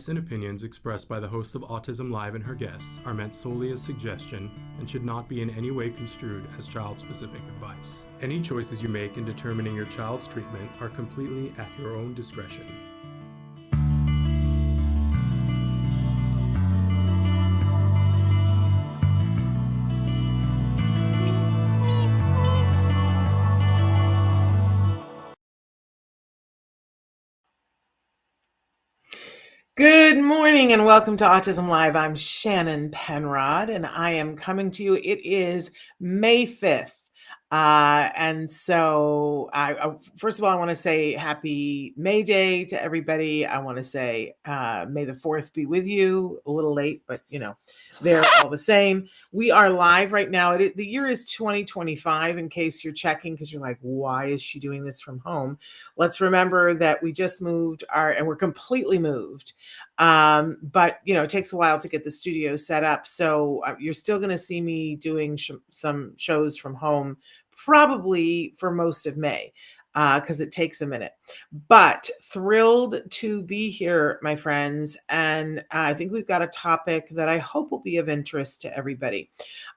advice and opinions expressed by the host of Autism Live and her guests are meant solely as suggestion and should not be in any way construed as child-specific advice. Any choices you make in determining your child's treatment are completely at your own discretion. Good morning and welcome to Autism Live. I'm Shannon Penrod and I am coming to you. It is May 5th. And so first of all, I want to say happy May Day to everybody. I want to say May the 4th be with you. A little late, but they're all the same. We are live right now. The year is 2025, in case you're checking, because you're like, why is she doing this from home? Let's remember that we just moved and we're completely moved. But it takes a while to get the studio set up. So you're still going to see me doing some shows from home, probably for most of May, because it takes a minute. But thrilled to be here, my friends. And I think we've got a topic that I hope will be of interest to everybody.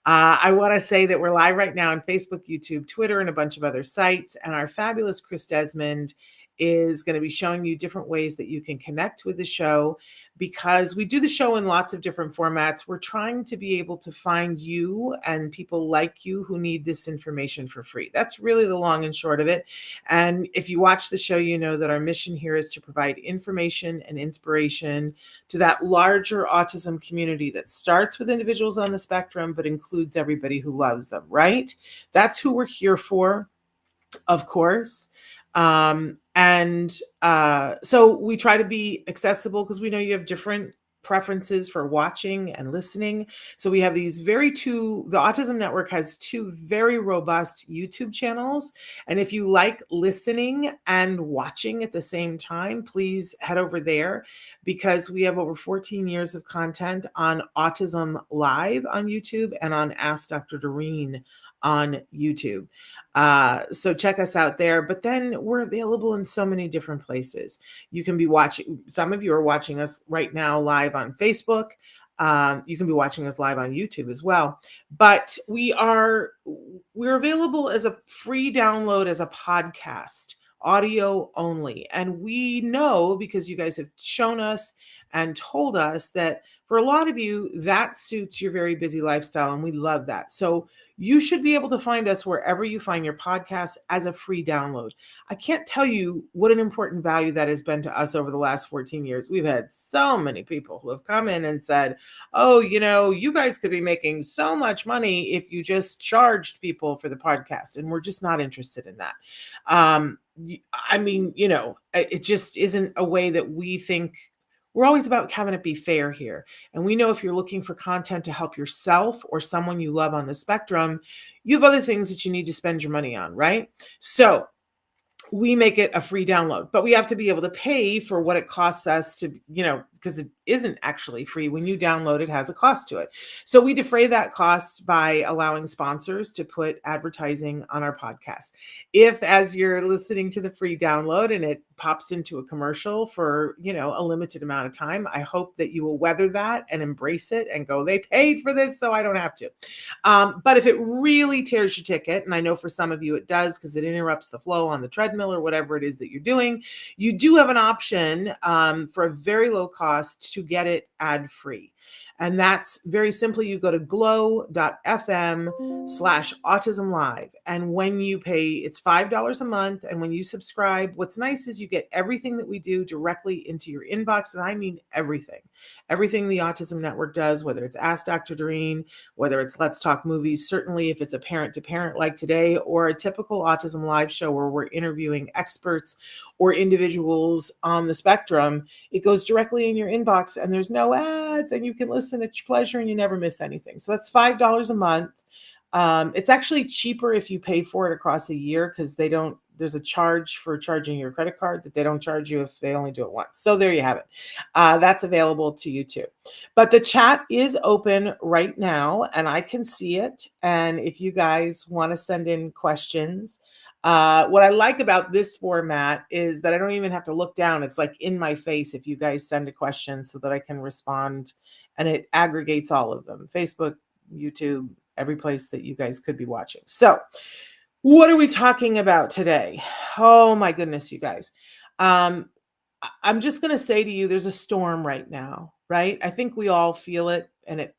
I want to say that we're live right now on Facebook, YouTube, Twitter, and a bunch of other sites. And our fabulous Chris Desmond is going to be showing you different ways that you can connect with the show, because we do the show in lots of different formats. We're trying to be able to find you and people like you who need this information for free. That's really the long and short of it. And if you watch the show, you know that our mission here is to provide information and inspiration to that larger autism community that starts with individuals on the spectrum, but includes everybody who loves them, right? That's who we're here for, of course. So we try to be accessible because we know you have different preferences for watching and listening. So we have the Autism Network has two very robust YouTube channels. And if you like listening and watching at the same time, please head over there, because we have over 14 years of content on Autism Live on YouTube and on Ask Dr. Doreen on YouTube. So check us out there. But then we're available in so many different places. You can be watching, some of you are watching us right now live on Facebook. You can be watching us live on YouTube as well. But we're available as a free download, as a podcast, audio only. And we know, because you guys have shown us and told us, that for a lot of you, that suits your very busy lifestyle, and we love that. So you should be able to find us wherever you find your podcasts as a free download. I can't tell you what an important value that has been to us over the last 14 years. We've had so many people who have come in and said, oh, you guys could be making so much money if you just charged people for the podcast. And we're just not interested in that. It just isn't a way that we think. We're always about having it be fair here. And we know if you're looking for content to help yourself or someone you love on the spectrum, you have other things that you need to spend your money on, right? So we make it a free download, but we have to be able to pay for what it costs us to, because it isn't actually free. When you download, it has a cost to it. So we defray that cost by allowing sponsors to put advertising on our podcast. If, as you're listening to the free download and it pops into a commercial for, a limited amount of time, I hope that you will weather that and embrace it and go, they paid for this, so I don't have to. But if it really tears your ticket, and I know for some of you it does, because it interrupts the flow on the treadmill or whatever it is that you're doing, you do have an option for a very low cost to get it ad-free. And that's very simply, you go to glow.fm/autism live. And when you pay, it's $5 a month. And when you subscribe, what's nice is you get everything that we do directly into your inbox. And I mean everything the Autism Network does, whether it's Ask Dr. Doreen, whether it's Let's Talk Movies, certainly if it's a parent to parent like today, or a typical Autism Live show where we're interviewing experts or individuals on the spectrum, it goes directly in your inbox and there's no ads, and you can listen at your pleasure and you never miss anything. So that's $5 a month. It's actually cheaper if you pay for it across a year, because there's a charge for charging your credit card that they don't charge you if they only do it once. So there you have it. That's available to you too. But the chat is open right now and I can see it. And if you guys want to send in questions, What I like about this format is that I don't even have to look down. It's like in my face if you guys send a question so that I can respond, and it aggregates all of them: Facebook, YouTube, every place that you guys could be watching. So what are we talking about today? Oh my goodness, you guys. Um, I'm just going to say to you, there's a storm right now, right? I think we all feel it. And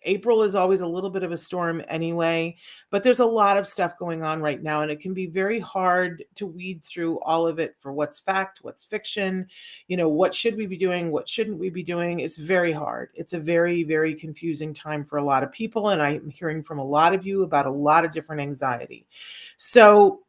April is always a little bit of a storm anyway, but there's a lot of stuff going on right now. And it can be very hard to weed through all of it for what's fact, what's fiction, what should we be doing? What shouldn't we be doing? It's very hard. It's a very, very confusing time for a lot of people. And I'm hearing from a lot of you about a lot of different anxiety. So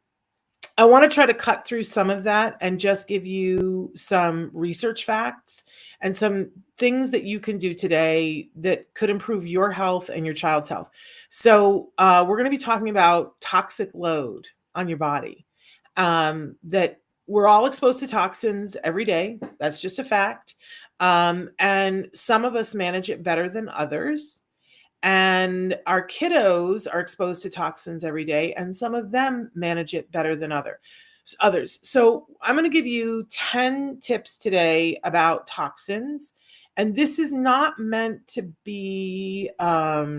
I want to try to cut through some of that and just give you some research facts and some things that you can do today that could improve your health and your child's health. So we're going to be talking about toxic load on your body. That we're all exposed to toxins every day. That's just a fact. And some of us manage it better than others. And our kiddos are exposed to toxins every day, and some of them manage it better than others. So I'm going to give you 10 tips today about toxins. And this is not meant to be, I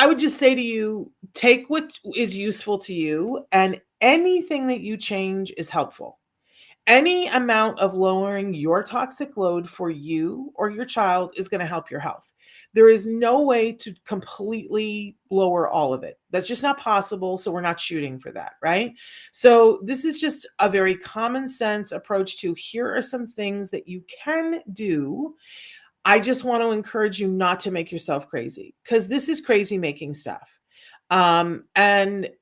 would just say to you, take what is useful to you, and anything that you change is helpful. Any amount of lowering your toxic load for you or your child is going to help your health. There is no way to completely lower all of it. That's just not possible. So we're not shooting for that, right? So this is just a very common sense approach to here are some things that you can do. I just want to encourage you not to make yourself crazy, because this is crazy making stuff. And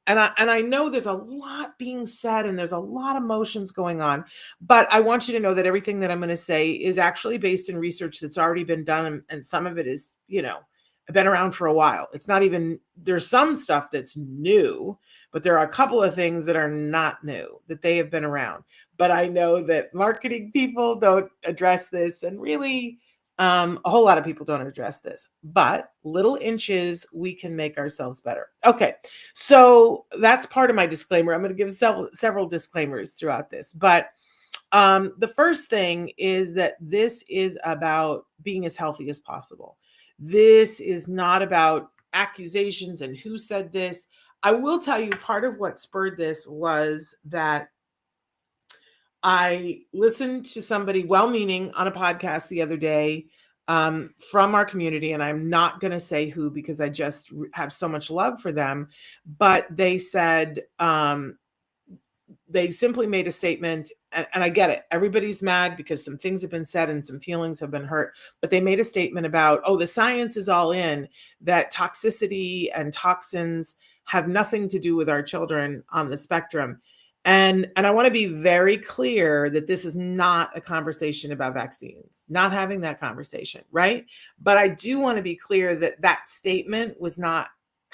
I know there's a lot being said and there's a lot of emotions going on, but I want you to know that everything that I'm going to say is actually based in research that's already been done. And some of it is, been around for a while. It's not even, there's some stuff that's new, but there are a couple of things that are not new, that they have been around. But I know that marketing people don't address this, and really, a whole lot of people don't address this, but little inches, we can make ourselves better. Okay, so that's part of my disclaimer. I'm going to give several disclaimers throughout this, but the first thing is that this is about being as healthy as possible. This is not about accusations and who said this. I will tell you, part of what spurred this was that I listened to somebody well-meaning on a podcast the other day from our community, and I'm not going to say who because I just have so much love for them, but they said, they simply made a statement, and I get it. Everybody's mad because some things have been said and some feelings have been hurt, but they made a statement about, the science is all in, that toxicity and toxins have nothing to do with our children on the spectrum. And I want to be very clear that this is not a conversation about vaccines, not having that conversation, right? But I do want to be clear that that statement was not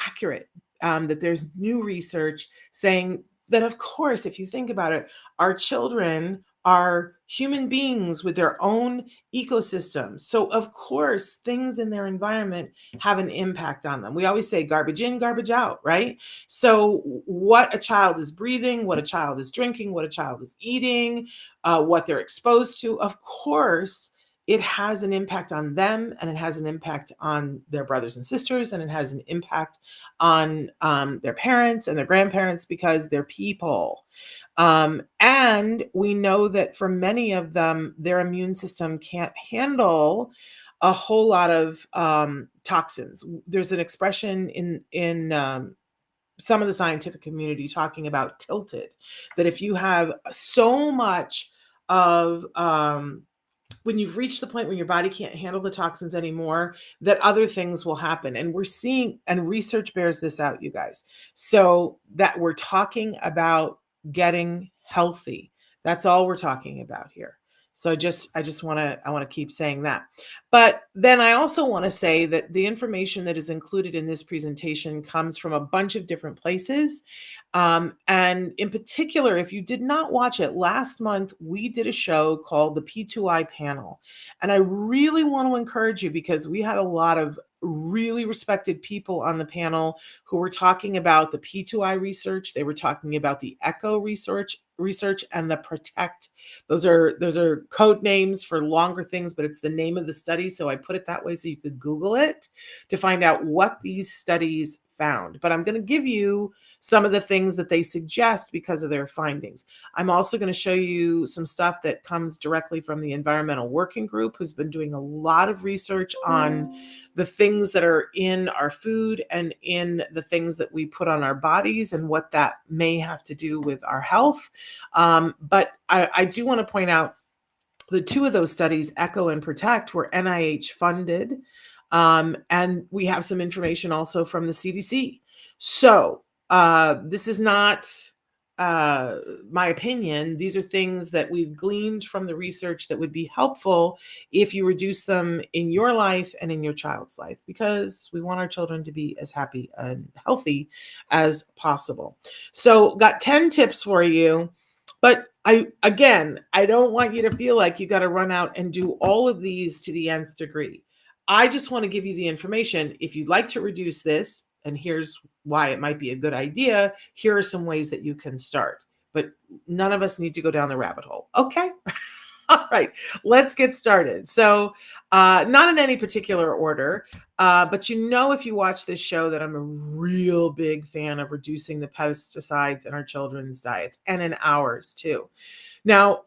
accurate, that there's new research saying that, of course, if you think about it, our children are human beings with their own ecosystems. So, of course, things in their environment have an impact on them. We always say garbage in, garbage out, right? So, what a child is breathing, what a child is drinking, what a child is eating, what they're exposed to, of course, it has an impact on them, and it has an impact on their brothers and sisters, and it has an impact on their parents and their grandparents, because they're people. And we know that for many of them, their immune system can't handle a whole lot of toxins. There's an expression in some of the scientific community talking about tilted, that if you have so much of when you've reached the point when your body can't handle the toxins anymore, that other things will happen. And we're seeing, and research bears this out, you guys. So that we're talking about getting healthy. That's all we're talking about here. So I just want to keep saying that. But then I also want to say that the information that is included in this presentation comes from a bunch of different places. And in particular, if you did not watch it, last month we did a show called the P2I panel. And I really want to encourage you, because we had a lot of really respected people on the panel who were talking about the P2I research. They were talking about the ECHO research and the PROTECT. Those are code names for longer things, but it's the name of the study. So I put it that way so you could Google it to find out what these studies found. But I'm going to give you some of the things that they suggest because of their findings. I'm also going to show you some stuff that comes directly from the Environmental Working Group, who's been doing a lot of research on the things that are in our food and in the things that we put on our bodies and what that may have to do with our health. But I do want to point out the two of those studies, ECHO and PROTECT, were NIH funded. And we have some information also from the CDC. So this is not my opinion. These are things that we've gleaned from the research that would be helpful if you reduce them in your life and in your child's life, because we want our children to be as happy and healthy as possible. So got 10 tips for you. But I don't want you to feel like you got to run out and do all of these to the nth degree. I just want to give you the information. If you'd like to reduce this, and here's why it might be a good idea, here are some ways that you can start. But none of us need to go down the rabbit hole. Okay? All right, let's get started. So not in any particular order, but if you watch this show that I'm a real big fan of reducing the pesticides in our children's diets and in ours too. Now,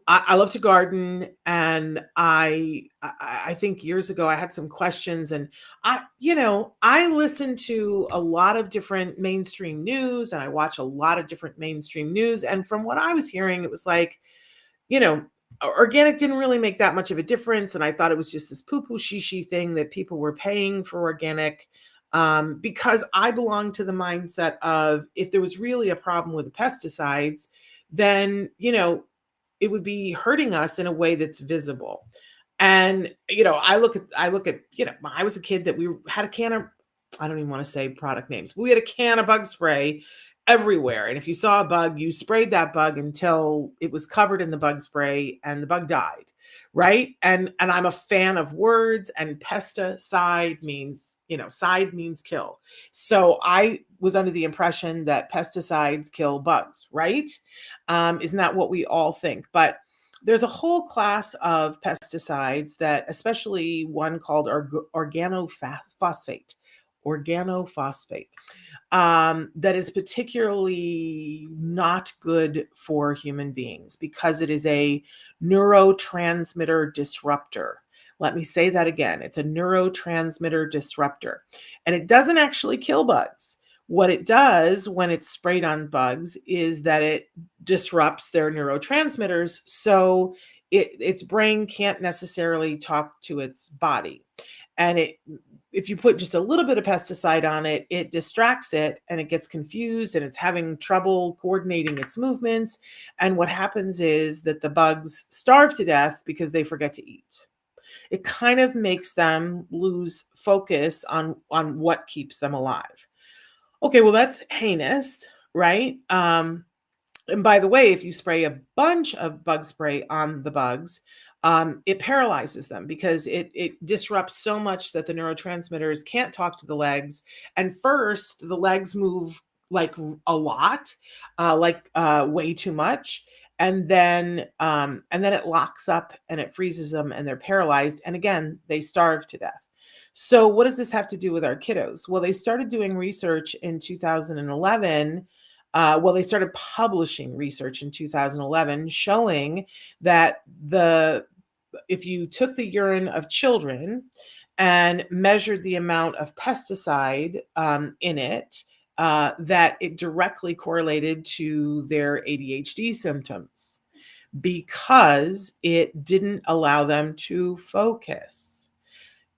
I love to garden, and I think years ago I had some questions, and I listen to a lot of different mainstream news, and I watch a lot of different mainstream news. And from what I was hearing, it was like, organic didn't really make that much of a difference. And I thought it was just this poo-poo shishi thing that people were paying for organic, because I belong to the mindset of, if there was really a problem with the pesticides, then, it would be hurting us in a way that's visible. And, I look at, I was a kid that we had a can of, I don't even want to say product names, but we had a can of bug spray everywhere. And if you saw a bug, you sprayed that bug until it was covered in the bug spray and the bug died. Right. And I'm a fan of words, and pesticide means, side means kill. So I was under the impression that pesticides kill bugs, right? Isn't that what we all think? But there's a whole class of pesticides, that especially one called organophosphate, that is particularly not good for human beings because it is a neurotransmitter disruptor. Let me say that again. It's a neurotransmitter disruptor, and it doesn't actually kill bugs. What it does when it's sprayed on bugs is that it disrupts their neurotransmitters, so its brain can't necessarily talk to its body. And if you put just a little bit of pesticide on it, it distracts it, and it gets confused, and it's having trouble coordinating its movements. And what happens is that the bugs starve to death because they forget to eat. It kind of makes them lose focus on what keeps them alive. Okay, well, that's heinous, right? And by the way, if you spray a bunch of bug spray on the bugs, it paralyzes them, because it disrupts so much that the neurotransmitters can't talk to the legs. And first, the legs move like a lot, way too much. And then it locks up and it freezes them, and they're paralyzed. And again, they starve to death. So what does this have to do with our kiddos? Well, they started doing research in 2011. They started publishing research in 2011 showing that if you took the urine of children and measured the amount of pesticide in it, that it directly correlated to their ADHD symptoms, because it didn't allow them to focus.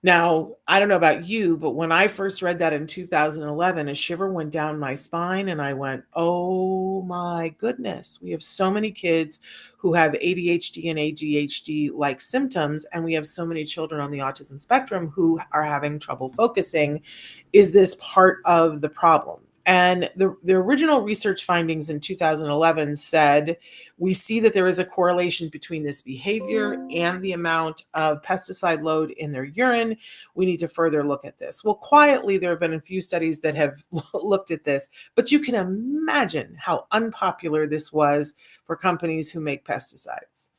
Now, I don't know about you, but when I first read that in 2011, a shiver went down my spine and I went, oh my goodness, we have so many kids who have ADHD and ADHD like symptoms, and we have so many children on the autism spectrum who are having trouble focusing. Is this part of the problem? And the original research findings in 2011 said, we see that there is a correlation between this behavior and the amount of pesticide load in their urine. We need to further look at this. Well, quietly, there have been a few studies that have looked at this, but you can imagine how unpopular this was for companies who make pesticides.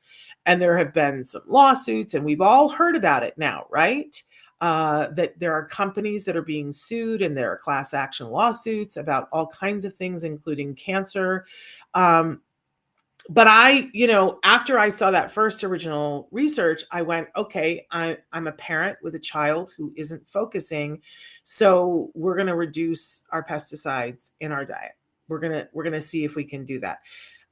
And there have been some lawsuits, and we've all heard about it now, right? That there are companies that are being sued, and there are class action lawsuits about all kinds of things, including cancer. But after I saw that first original research, I went, okay, I'm a parent with a child who isn't focusing, so we're going to reduce our pesticides in our diet. We're going to see if we can do that.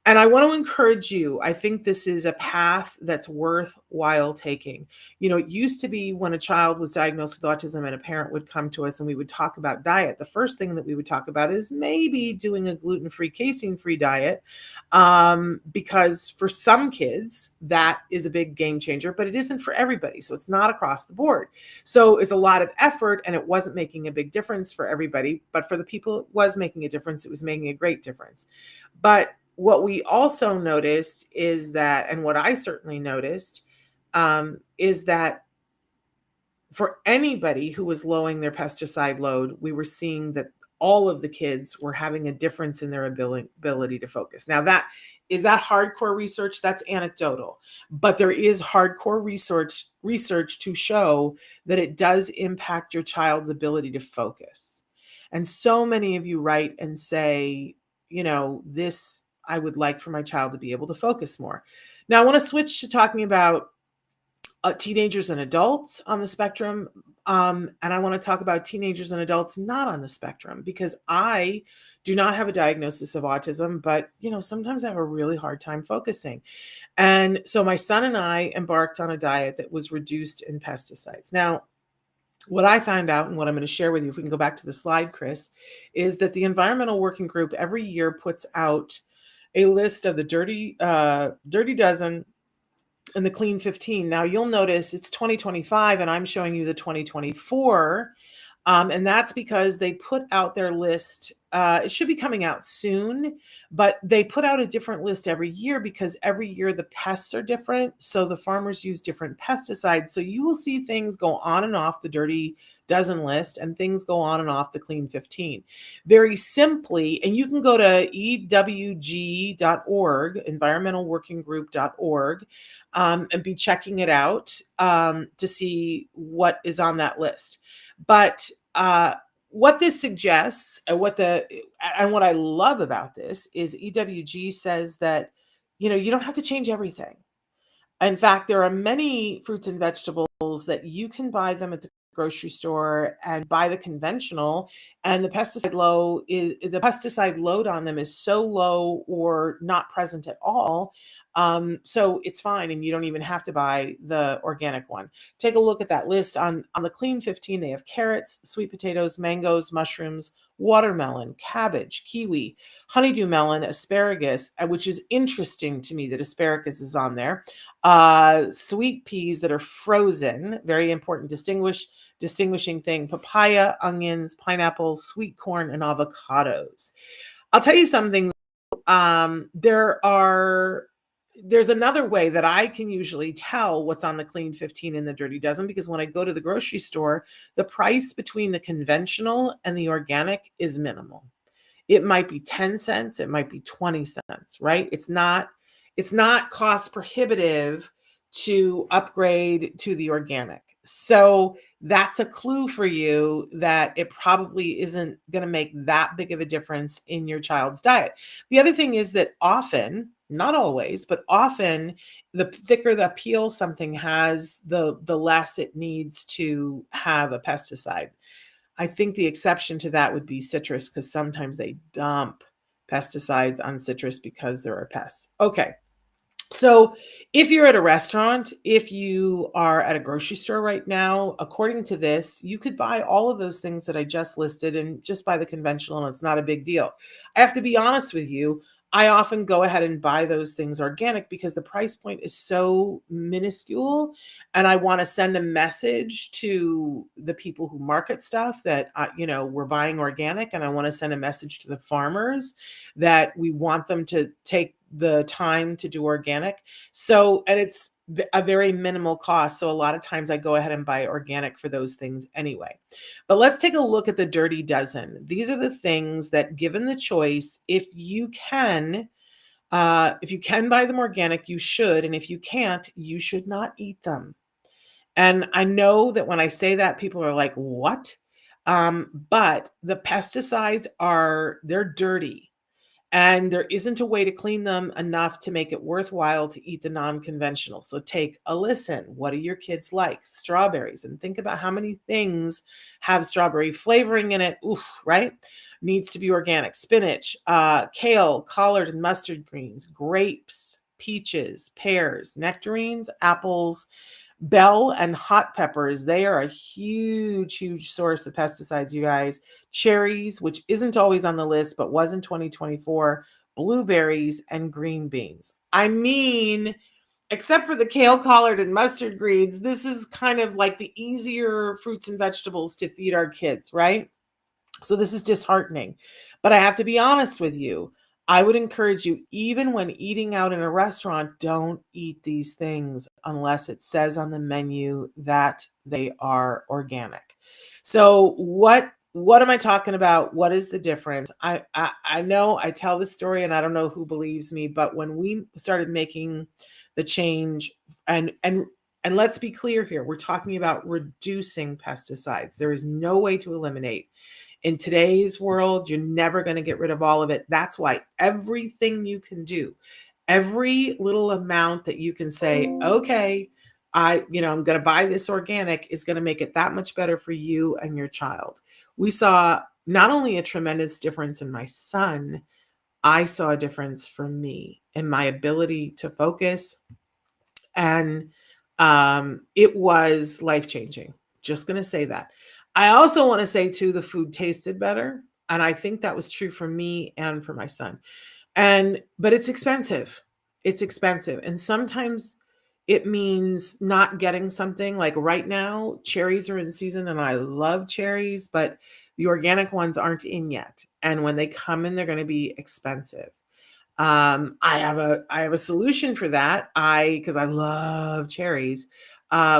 And I want to encourage you. I think this is a path that's worthwhile taking. It used to be when a child was diagnosed with autism and a parent would come to us and we would talk about diet, the first thing that we would talk about is maybe doing a gluten-free, casein-free diet, because for some kids, that is a big game changer, but it isn't for everybody. So it's not across the board. So it's a lot of effort, and it wasn't making a big difference for everybody. But for the people it was making a difference, it was making a great difference. But what we also noticed is that, and what I certainly noticed, is that for anybody who was lowering their pesticide load, we were seeing that all of the kids were having a difference in their ability to focus. Now, that is that hardcore research? That's anecdotal, but there is hardcore research to show that it does impact your child's ability to focus. And so many of you write and say, this, I would like for my child to be able to focus more. Now, I want to switch to talking about teenagers and adults on the spectrum. And I want to talk about teenagers and adults not on the spectrum, because I do not have a diagnosis of autism, but, sometimes I have a really hard time focusing. And so my son and I embarked on a diet that was reduced in pesticides. Now, what I found out, and what I'm going to share with you, if we can go back to the slide, Chris, is that the Environmental Working Group every year puts out a list of the dirty dozen and the clean 15. Now, you'll notice it's 2025, and I'm showing you the 2024. And that's because they put out their list. It should be coming out soon, but they put out a different list every year because every year the pests are different. So the farmers use different pesticides. So you will see things go on and off the dirty dozen list, and things go on and off the clean 15. Very simply, and you can go to ewg.org, environmentalworkinggroup.org, and be checking it out to see what is on that list. But what this suggests, and what I love about this is EWG says that, you don't have to change everything. In fact, there are many fruits and vegetables that you can buy them at the grocery store and buy the conventional, and the pesticide load on them is so low or not present at all. So it's fine, and you don't even have to buy the organic one. Take a look at that list. On the clean 15, they have carrots, sweet potatoes, mangoes, mushrooms, watermelon, cabbage, kiwi, honeydew melon, asparagus, which is interesting to me that asparagus is on there. Sweet peas that are frozen, very important distinguishing thing, papaya, onions, pineapples, sweet corn, and avocados. I'll tell you something. There's another way that I can usually tell what's on the clean 15 and the dirty dozen, because when I go to the grocery store, the price between the conventional and the organic is minimal. It might be 10 cents, it might be 20 cents, right? It's not cost prohibitive to upgrade to the organic. So that's a clue for you that it probably isn't going to make that big of a difference in your child's diet. The other thing is that often, not always, but often, the thicker the peel something has, the less it needs to have a pesticide. I think the exception to that would be citrus, because sometimes they dump pesticides on citrus because there are pests. Okay. So, if you're at a restaurant, if you are at a grocery store right now, according to this, you could buy all of those things that I just listed and just buy the conventional, and it's not a big deal. I have to be honest with you. I often go ahead and buy those things organic because the price point is so minuscule. And I want to send a message to the people who market stuff that, we're buying organic. And I want to send a message to the farmers that we want them to take the time to do organic. So, and it's a very minimal cost. So a lot of times I go ahead and buy organic for those things anyway. But let's take a look at the dirty dozen. These are the things that, given the choice, if you can buy them organic, you should. And if you can't, you should not eat them. And I know that when I say that, people are like, what? But the pesticides they're dirty. And there isn't a way to clean them enough to make it worthwhile to eat the non-conventional. So take a listen. What do your kids like? Strawberries. And think about how many things have strawberry flavoring in it. Oof, right? Needs to be organic. Spinach, kale, collard and mustard greens, grapes, peaches, pears, nectarines, apples, bell and hot peppers. They are a huge, huge source of pesticides, you guys. Cherries, which isn't always on the list, but was in 2024, blueberries, and green beans. I mean, except for the kale, collard, and mustard greens, this is kind of like the easier fruits and vegetables to feed our kids, right? So this is disheartening. But I have to be honest with you. I would encourage you, even when eating out in a restaurant, don't eat these things unless it says on the menu that they are organic. So what am I talking about? What is the difference? I know I tell this story and I don't know who believes me, but when we started making the change, and let's be clear here, we're talking about reducing pesticides. There is no way to eliminate. In today's world, you're never going to get rid of all of it. That's why everything you can do, every little amount that you can say, okay, I'm going to buy this organic, is going to make it that much better for you and your child. We saw not only a tremendous difference in my son, I saw a difference for me in my ability to focus, and it was life-changing. Just going to say that. I also want to say too, the food tasted better. And I think that was true for me and for my son. But it's expensive. It's expensive. And sometimes it means not getting something. Like right now, cherries are in season and I love cherries, but the organic ones aren't in yet. And when they come in, they're going to be expensive. I have a solution for that. Because I love cherries.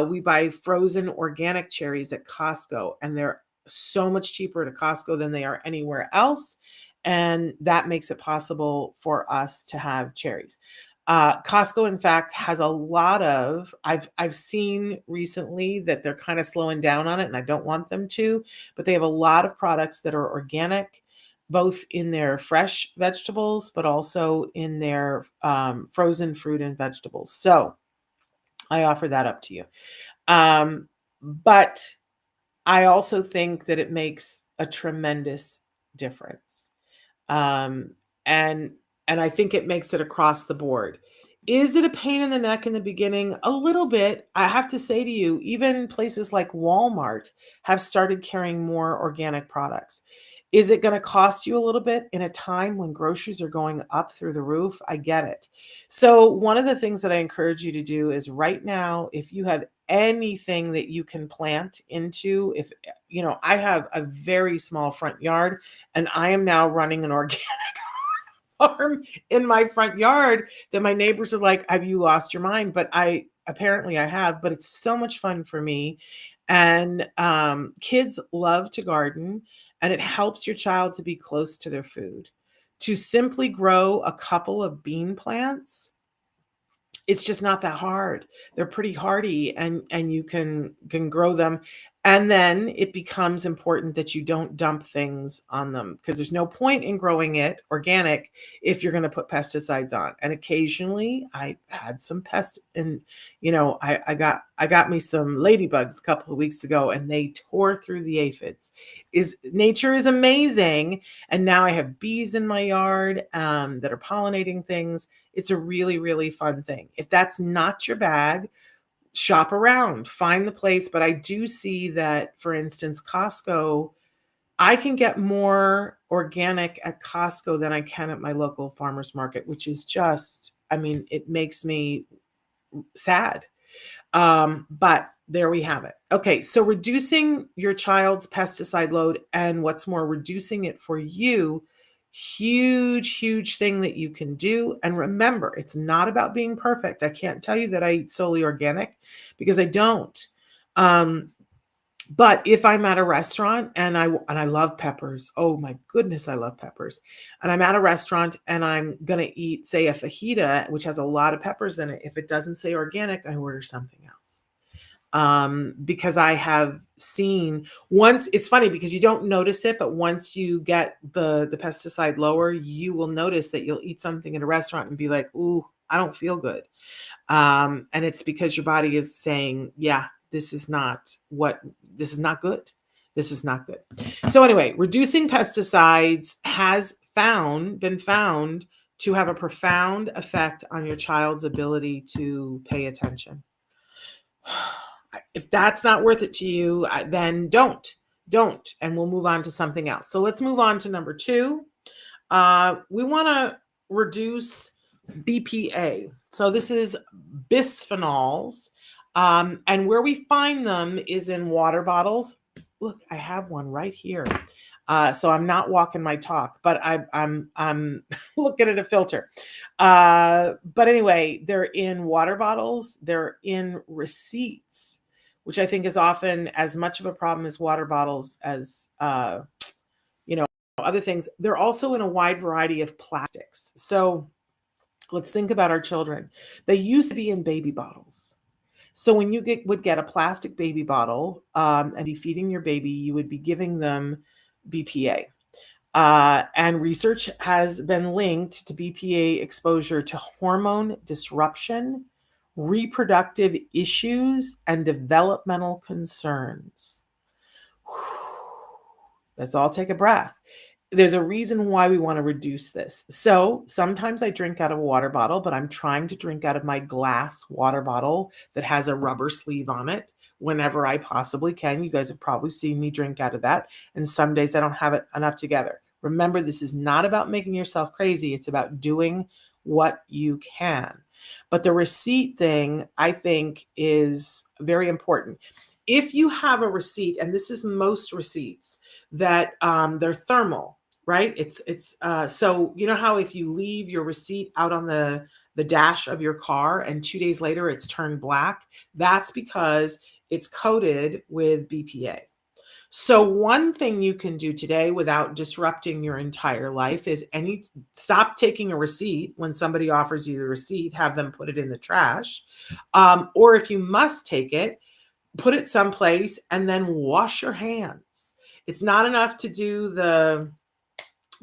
We buy frozen organic cherries at Costco, and they're so much cheaper at Costco than they are anywhere else. And that makes it possible for us to have cherries. Costco, in fact, has a lot of, I've seen recently that they're kind of slowing down on it, and I don't want them to, but they have a lot of products that are organic, both in their fresh vegetables, but also in their frozen fruit and vegetables. So I offer that up to you. But I also think that it makes a tremendous difference. Um, and and I think it makes it across the board. Is it a pain in the neck in the beginning? A little bit. I have to say to you, even places like Walmart have started carrying more organic products. Is it going to cost you a little bit in a time when groceries are going up through the roof? I get it. So one of the things that I encourage you to do is right now, if you have anything that you can plant into, if I have a very small front yard and I am now running an organic farm in my front yard, that my neighbors are like, have you lost your mind? But I have, but it's so much fun for me. And kids love to garden, and it helps your child to be close to their food. To simply grow a couple of bean plants, it's just not that hard. They're pretty hardy, and you can grow them. And then it becomes important that you don't dump things on them, because there's no point in growing it organic if you're going to put pesticides on. And occasionally I had some pests, and I got me some ladybugs a couple of weeks ago, and they tore through the aphids. Nature is amazing. And now I have bees in my yard that are pollinating things. It's a really, really fun thing. If that's not your bag, shop around, find the place. But I do see that, for instance, Costco, I can get more organic at Costco than I can at my local farmer's market, which is just, I mean, it makes me sad. But there we have it. Okay, so reducing your child's pesticide load, and what's more, reducing it for you, huge, huge thing that you can do. And remember, it's not about being perfect. I can't tell you that I eat solely organic, because I don't. But if I'm at a restaurant and I love peppers, oh my goodness, I love peppers. And I'm at a restaurant and I'm gonna eat, say, a fajita, which has a lot of peppers in it. If it doesn't say organic, I order something else. Because I have seen once, it's funny because you don't notice it, but once you get the pesticide lower, you will notice that you'll eat something in a restaurant and be like, ooh, I don't feel good. And it's because your body is saying, yeah, this is not good. This is not good. So anyway, reducing pesticides has been found to have a profound effect on your child's ability to pay attention. If that's not worth it to you, then don't, and we'll move on to something else. So let's move on to number 2. We want to reduce BPA. So this is bisphenols. And where we find them is in water bottles. Look, I have one right here. So I'm not walking my talk, but I'm looking at a filter. But anyway, they're in water bottles. They're in receipts, which I think is often as much of a problem as water bottles as other things. They're also in a wide variety of plastics. So let's think about our children. They used to be in baby bottles. So when you would get a plastic baby bottle and be feeding your baby, you would be giving them BPA. And research has been linked to BPA exposure to hormone disruption, reproductive issues, and developmental concerns. Let's all take a breath. There's a reason why we want to reduce this. So sometimes I drink out of a water bottle, but I'm trying to drink out of my glass water bottle that has a rubber sleeve on it whenever I possibly can. You guys have probably seen me drink out of that. And some days I don't have it enough together. Remember, this is not about making yourself crazy. It's about doing what you can. But the receipt thing, I think, is very important. If you have a receipt, and this is most receipts, that they're thermal, right? So you know how if you leave your receipt out on the dash of your car and 2 days later it's turned black, that's because it's coated with BPA. So one thing you can do today without disrupting your entire life is stop taking a receipt when somebody offers you the receipt, have them put it in the trash. Or if you must take it, put it someplace and then wash your hands. It's not enough to do the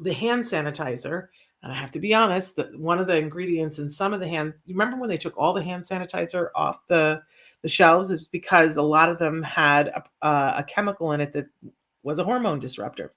hand sanitizer. And I have to be honest, one of the ingredients in some of the you remember when they took all the hand sanitizer off the shelves? It's because a lot of them had a chemical in it that was a hormone disruptor.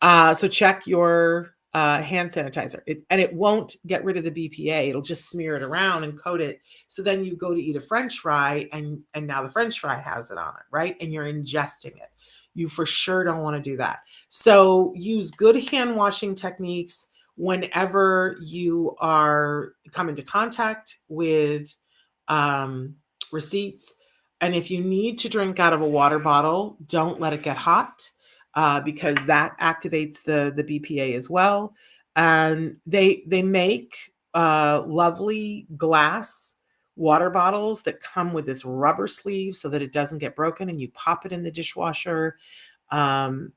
So check your hand sanitizer. It won't get rid of the BPA. It'll just smear it around and coat it. So then you go to eat a French fry and now the French fry has it on it, right? And you're ingesting it. You for sure don't want to do that. So use good hand washing techniques whenever you are come into contact with receipts. And if you need to drink out of a water bottle, don't let it get hot. Because that activates the BPA as well. And they make lovely glass water bottles that come with this rubber sleeve so that it doesn't get broken, and you pop it in the dishwasher. And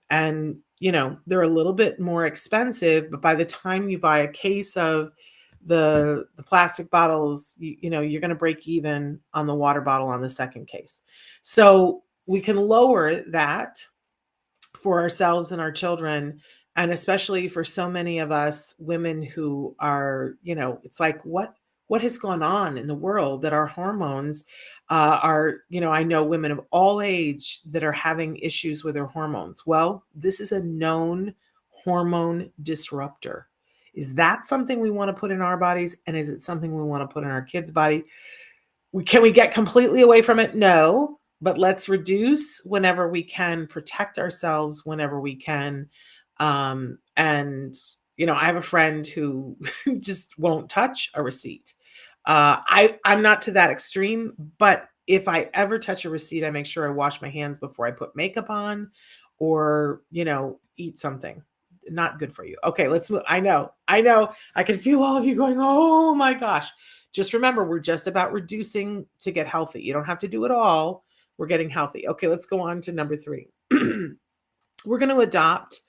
they're a little bit more expensive, but by the time you buy a case of the plastic bottles, you're going to break even on the water bottle on the second case. So we can lower that for ourselves and our children, and especially for so many of us women who are, it's like, what has gone on in the world that our hormones are, I know women of all age that are having issues with their hormones. Well, this is a known hormone disruptor. Is that something we want to put in our bodies? And is it something we want to put in our kids' body? Can we get completely away from it? No, but let's reduce whenever we can, protect ourselves whenever we can. And, I have a friend who just won't touch a receipt. I'm not to that extreme, but if I ever touch a receipt, I make sure I wash my hands before I put makeup on or, eat something. Not good for you. Okay, let's move. I know. I can feel all of you going, oh my gosh. Just remember, we're just about reducing to get healthy. You don't have to do it all. We're getting healthy. Okay, let's go on to number 3. We're going to adopt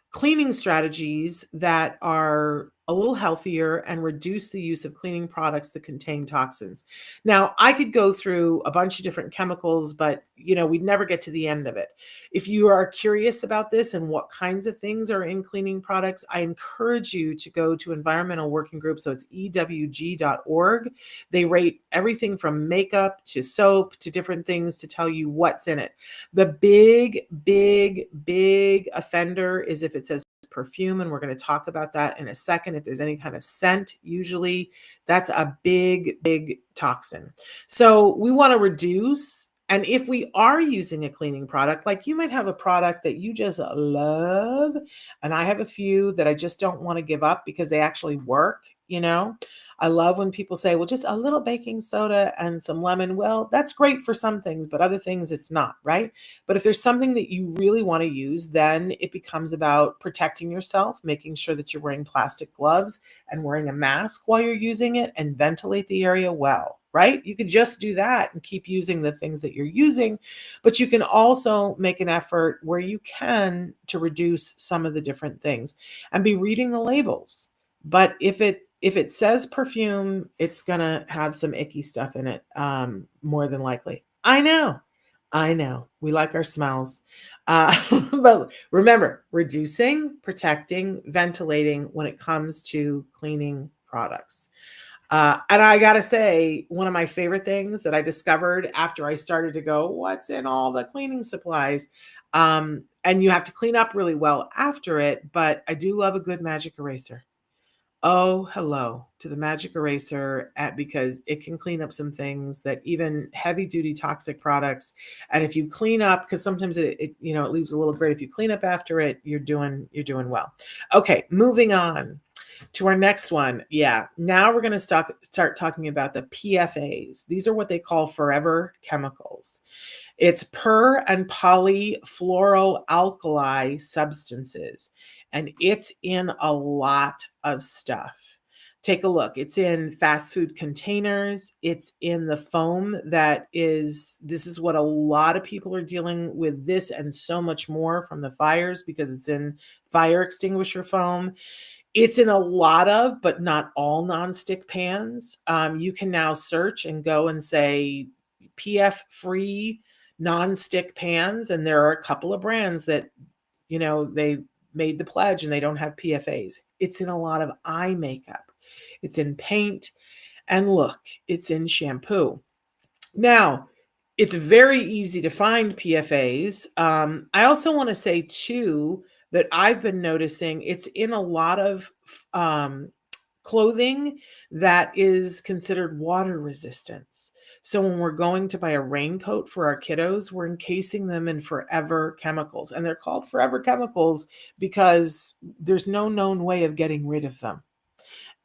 cleaning strategies that are a little healthier and reduce the use of cleaning products that contain toxins. Now, I could go through a bunch of different chemicals, but we'd never get to the end of it. If you are curious about this and what kinds of things are in cleaning products, I encourage you to go to Environmental Working Group. So it's ewg.org. They rate everything from makeup to soap to different things to tell you what's in it. The big, big, big offender is if it says perfume, and we're going to talk about that in a second. If there's any kind of scent, usually that's a big, big toxin. So we want to reduce. And if we are using a cleaning product, like you might have a product that you just love, and I have a few that I just don't want to give up because they actually work, I love when people say, well, just a little baking soda and some lemon. Well, that's great for some things, but other things it's not, right? But if there's something that you really want to use, then it becomes about protecting yourself, making sure that you're wearing plastic gloves and wearing a mask while you're using it, and ventilate the area well, right? You could just do that and keep using the things that you're using, but you can also make an effort where you can to reduce some of the different things and be reading the labels. But if it says perfume, it's going to have some icky stuff in it, more than likely. I know. We like our smells. But remember, reducing, protecting, ventilating when it comes to cleaning products. And I got to say, one of my favorite things that I discovered after I started to go, what's in all the cleaning supplies? And you have to clean up really well after it, but I do love a good magic eraser. Oh, hello to the magic eraser, because it can clean up some things that even heavy duty toxic products. And if you clean up, because sometimes it leaves a little grit. If you clean up after it, you're doing well. Okay, moving on to our next one. Yeah, now we're going to start talking about the PFAs. These are what they call forever chemicals. It's per and polyfluoroalkyl substances, and it's in a lot of stuff. Take a look. It's in fast food containers. It's in the foam this is what a lot of people are dealing with, this and so much more from the fires, because it's in fire extinguisher foam. It's in a lot of, but not all, nonstick pans. You can now search and go and say PF-free nonstick pans, and there are a couple of brands that, they made the pledge and they don't have PFAs. It's in a lot of eye makeup. It's in paint, and look, it's in shampoo. Now, it's very easy to find PFAs. I also want to say too that I've been noticing it's in a lot of clothing that is considered water resistance. So when we're going to buy a raincoat for our kiddos, we're encasing them in forever chemicals. And they're called forever chemicals because there's no known way of getting rid of them.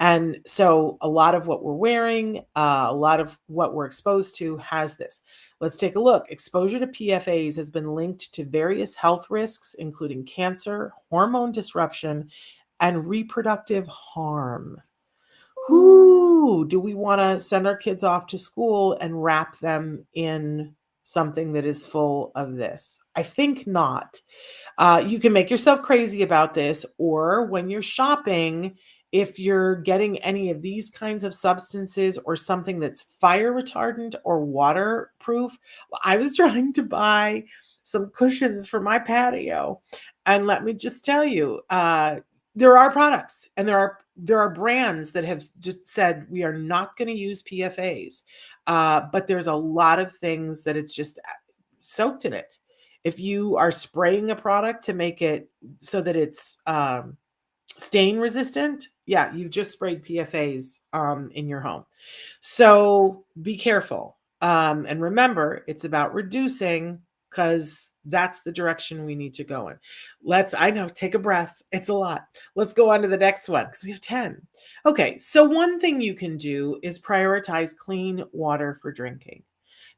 And so a lot of what we're wearing, a lot of what we're exposed to has this. Let's take a look. Exposure to PFAs has been linked to various health risks, including cancer, hormone disruption, and reproductive harm. Who do we want to send our kids off to school and wrap them in something that is full of this? I think not. You can make yourself crazy about this, or when you're shopping, if you're getting any of these kinds of substances or something that's fire retardant or waterproof. I was trying to buy some cushions for my patio, and let me just tell you, there are products and there are brands that have just said we are not going to use PFAs, but there's a lot of things that it's just soaked in it. If you are spraying a product to make it so that it's stain resistant, yeah, you've just sprayed PFAs in your home. So be careful. And remember, it's about reducing, because that's the direction we need to go in. I know, take a breath. It's a lot. Let's go on to the next one because we have 10. Okay, so one thing you can do is prioritize clean water for drinking.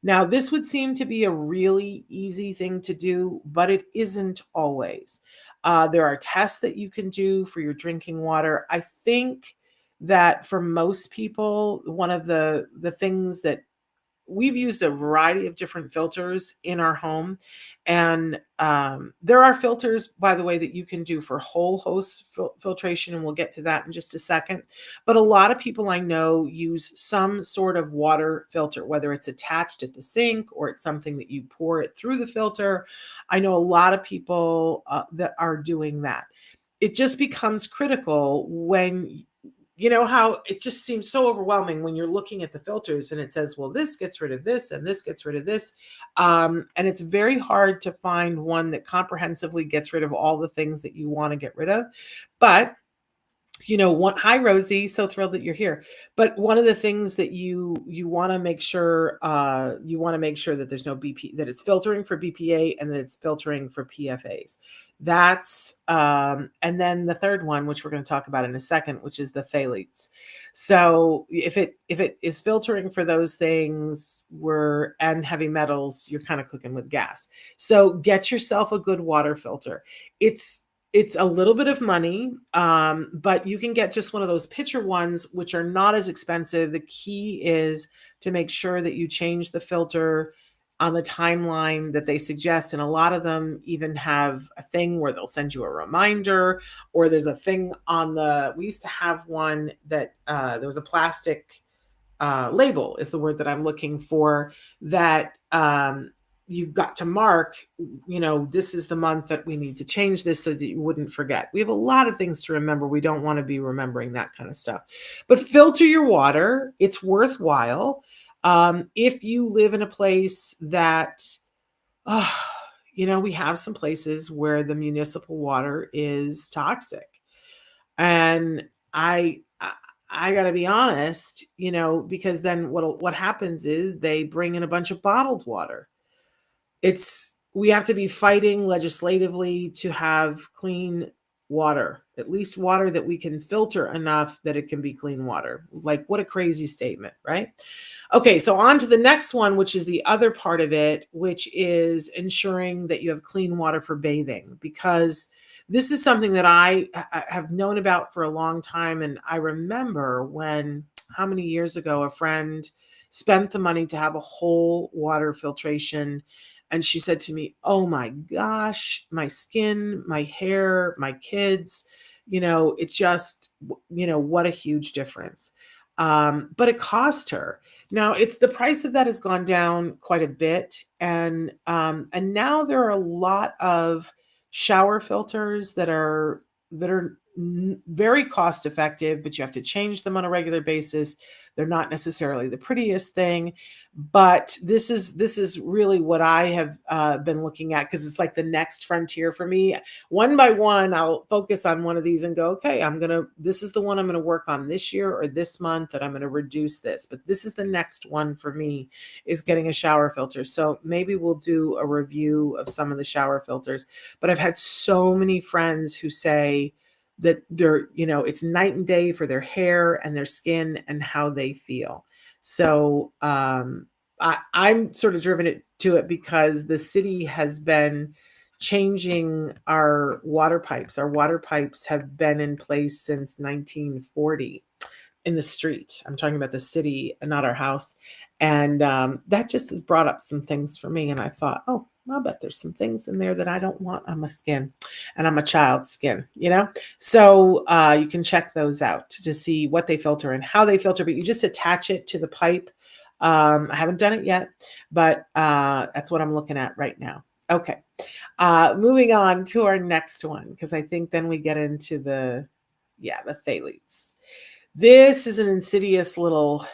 Now, this would seem to be a really easy thing to do, but it isn't always. There are tests that you can do for your drinking water. I think that for most people, one of the things that we've used a variety of different filters in our home. And there are filters, by the way, that you can do for whole host filtration. And we'll get to that in just a second. But a lot of people I know use some sort of water filter, whether it's attached at the sink or it's something that you pour it through the filter. I know a lot of people that are doing that. It just becomes critical when you know how it just seems so overwhelming when you're looking at the filters and it says, well, this gets rid of this and this gets rid of this. And it's very hard to find one that comprehensively gets rid of all the things that you want to get rid of. But hi Rosie, so thrilled that you're here. But one of the things that you want to make sure that there's no BP, that it's filtering for BPA and that it's filtering for PFAs. That's and then the third one, which we're going to talk about in a second, which is the phthalates. So if it is filtering for those things and heavy metals, you're kind of cooking with gas. So get yourself a good water filter. It's a little bit of money, but you can get just one of those pitcher ones, which are not as expensive. The key is to make sure that you change the filter on the timeline that they suggest. And a lot of them even have a thing where they'll send you a reminder, or there's a thing we used to have one that there was a plastic label is the word that I'm looking for, that you've got to mark, this is the month that we need to change this so that you wouldn't forget. We have a lot of things to remember. We don't want to be remembering that kind of stuff. But filter your water. It's worthwhile. If you live in a place that, we have some places where the municipal water is toxic. And I got to be honest, because then what happens is they bring in a bunch of bottled water. We have to be fighting legislatively to have clean water, at least water that we can filter enough that it can be clean water. Like, what a crazy statement, right? Okay, so on to the next one, which is the other part of it, which is ensuring that you have clean water for bathing, because this is something that I have known about for a long time. And I remember how many years ago, a friend spent the money to have a whole water filtration. And she said to me, oh my gosh, my skin, my hair, my kids, it just, what a huge difference. But it cost her. Now the price of that has gone down quite a bit. And now there are a lot of shower filters that are very cost effective, but you have to change them on a regular basis. They're not necessarily the prettiest thing, but this is really what I have been looking at, because it's like the next frontier for me. One by one, I'll focus on one of these and go, okay, this is the one I'm going to work on this year or this month, and I'm going to reduce this. But this is the next one for me, is getting a shower filter. So maybe we'll do a review of some of the shower filters. But I've had so many friends who say that they're, it's night and day for their hair and their skin and how they feel. So I'm sort of driven to it because the city has been changing our water pipes. Our water pipes have been in place since 1940 in the street. I'm talking about the city and not our house. And that just has brought up some things for me. And I thought, oh, I'll bet there's some things in there that I don't want on my skin, and on my child's skin, you know? So you can check those out to see what they filter and how they filter, but you just attach it to the pipe. I haven't done it yet, but that's what I'm looking at right now. Okay. Moving on to our next one, because I think then we get into the phthalates. This is an insidious little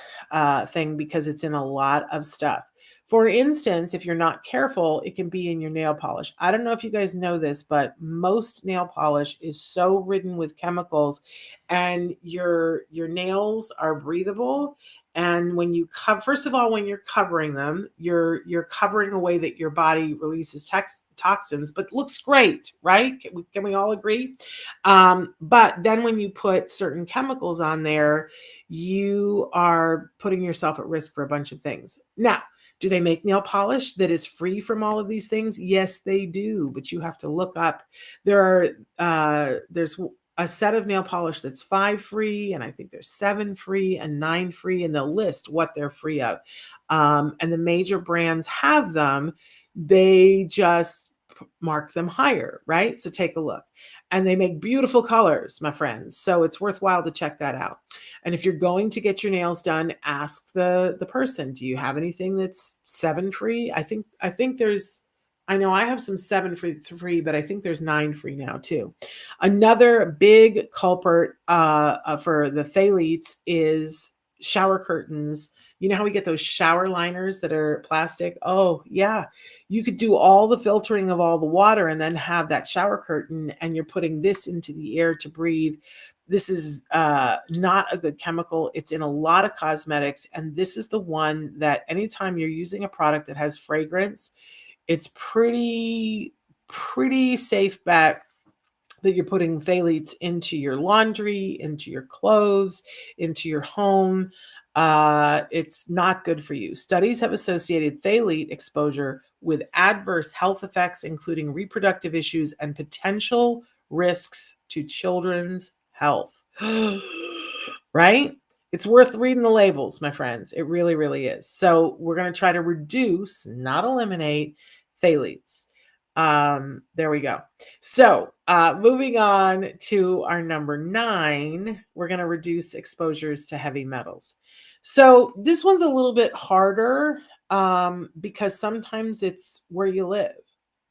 thing because it's in a lot of stuff. For instance, if you're not careful, it can be in your nail polish. I don't know if you guys know this, but most nail polish is so ridden with chemicals, and your nails are breathable. And when you first of all, when you're covering them, you're covering a way that your body releases toxins, but looks great, right? Can we all agree? But then when you put certain chemicals on there, you are putting yourself at risk for a bunch of things. Now, do they make nail polish that is free from all of these things? Yes, they do. But you have to look up. There's a set of nail polish that's 5 free, and I think there's 7 free and 9 free, and they'll list what they're free of. And the major brands have them. They just mark them higher, right? So take a look. And they make beautiful colors, my friends. So it's worthwhile to check that out. And if you're going to get your nails done, ask the person, do you have anything that's 7 free? I think there's, I know I have some 7 free, but I think there's 9 free now too. Another big culprit for the phthalates is shower curtains. You know how we get those shower liners that are plastic? Oh, yeah. You could do all the filtering of all the water and then have that shower curtain, and you're putting this into the air to breathe. This is not a good chemical. It's in a lot of cosmetics, and this is the one that anytime you're using a product that has fragrance, it's pretty safe bet that you're putting phthalates into your laundry, into your clothes, into your home. It's not good for you. Studies have associated phthalate exposure with adverse health effects, including reproductive issues and potential risks to children's health. Right? It's worth reading the labels, my friends. It really, really is. So we're going to try to reduce, not eliminate, phthalates. There we go. So moving on to our number 9, we're going to reduce exposures to heavy metals. So this one's a little bit harder because sometimes it's where you live,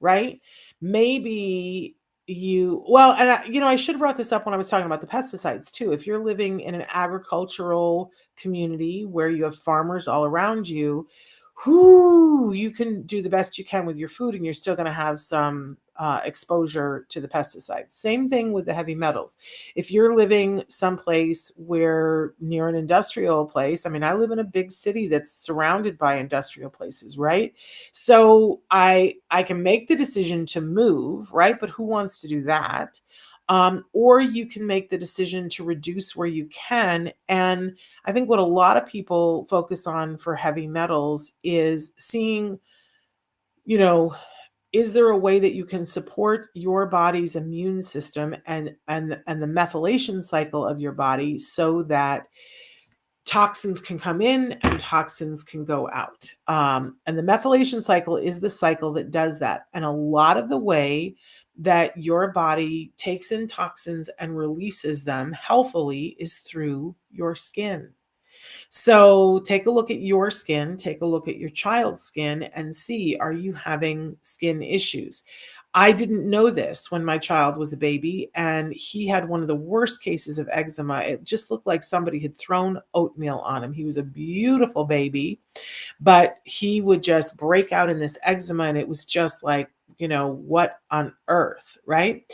right? Maybe I should have brought this up when I was talking about the pesticides too. If you're living in an agricultural community where you have farmers all around you, you can do the best you can with your food, and you're still going to have some exposure to the pesticides. Same thing with the heavy metals. If you're living someplace where near an industrial place, I mean, I live in a big city that's surrounded by industrial places, right? So I can make the decision to move, right? But who wants to do that? Or you can make the decision to reduce where you can. And I think what a lot of people focus on for heavy metals is seeing, is there a way that you can support your body's immune system and the methylation cycle of your body so that toxins can come in and toxins can go out. And the methylation cycle is the cycle that does that. And a lot of the way that your body takes in toxins and releases them healthily is through your skin. So take a look at your skin, take a look at your child's skin, and see, are you having skin issues? I didn't know this when my child was a baby, and he had one of the worst cases of eczema. It just looked like somebody had thrown oatmeal on him. He was a beautiful baby, but he would just break out in this eczema, and it was just like, what on earth, right?